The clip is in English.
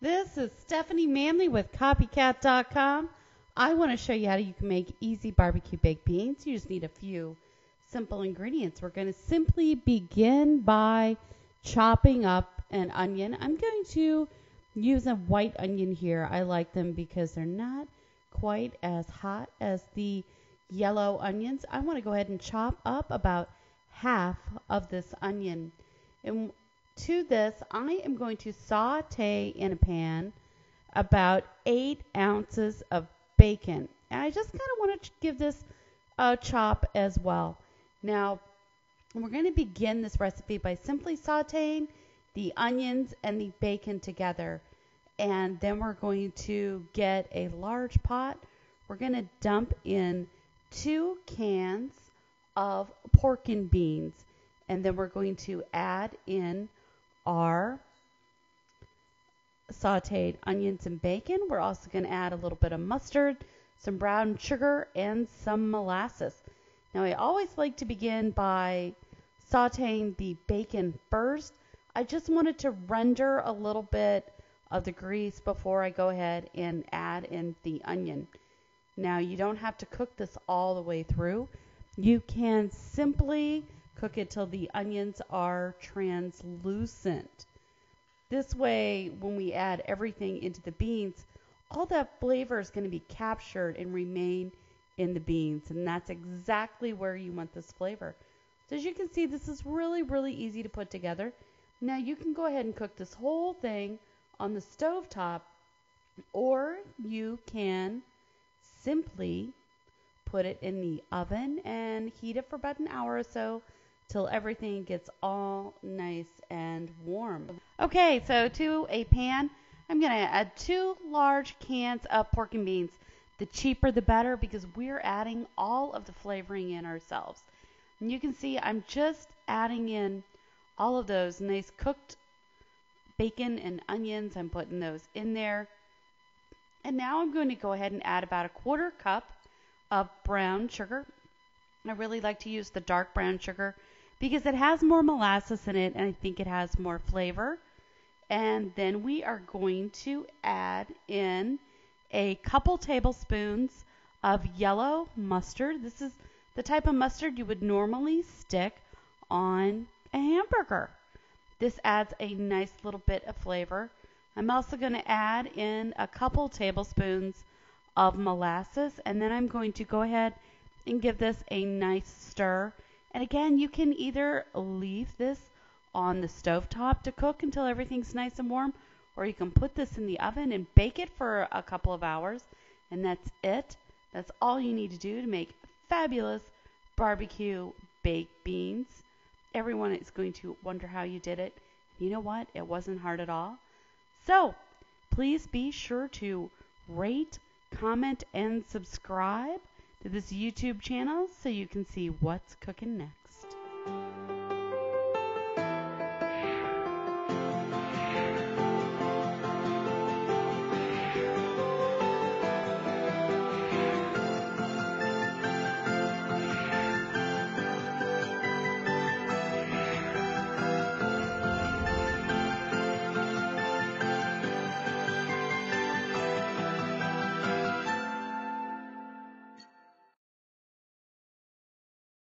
This is Stephanie Manley with copycat.com. I want to show you how you can make easy barbecue baked beans. You just need a few simple ingredients. We're going to simply begin by chopping up an onion. I'm going to use a white onion here. I like them because they're not quite as hot as the yellow onions. I want to go ahead and chop up about half of this onion. And to this, I am going to saute in a pan about 8 ounces of bacon. And I just kind of want to give this a chop as well. Now, we're going to begin this recipe by simply sauteing the onions and the bacon together. And then we're going to get a large pot. We're going to dump in 2 cans of pork and beans. And then we're going to add in our sauteed onions and bacon. We're also going to add a little bit of mustard, some brown sugar, and some molasses. Now, I always like to begin by sauteing the bacon first. I just wanted to render a little bit of the grease before I go ahead and add in the onion. Now, you don't have to cook this all the way through. You can simply cook it till the onions are translucent. This way, when we add everything into the beans, all that flavor is going to be captured and remain in the beans. And that's exactly where you want this flavor. So as you can see, this is really, really easy to put together. Now you can go ahead and cook this whole thing on the stove top, or you can simply put it in the oven and heat it for about an hour or so till everything gets all nice and warm. Okay, so to a pan, I'm going to add 2 large cans of pork and beans. The cheaper the better, because we're adding all of the flavoring in ourselves. And you can see I'm just adding in all of those nice cooked bacon and onions. I'm putting those in there. And now I'm going to go ahead and add about a 1/4 cup of brown sugar. I really like to use the dark brown sugar because it has more molasses in it and I think it has more flavor. And then we are going to add in a couple tablespoons of yellow mustard. This is the type of mustard you would normally stick on a hamburger. This adds a nice little bit of flavor. I'm also going to add in a couple tablespoons of molasses, and then I'm going to go ahead and give this a nice stir. And again, you can either leave this on the stovetop to cook until everything's nice and warm, or you can put this in the oven and bake it for a couple of hours, and that's it. That's all you need to do to make fabulous barbecue baked beans. Everyone is going to wonder how you did it. You know what? It wasn't hard at all. So please be sure to rate, comment, and subscribe to this YouTube channel so you can see what's cooking next.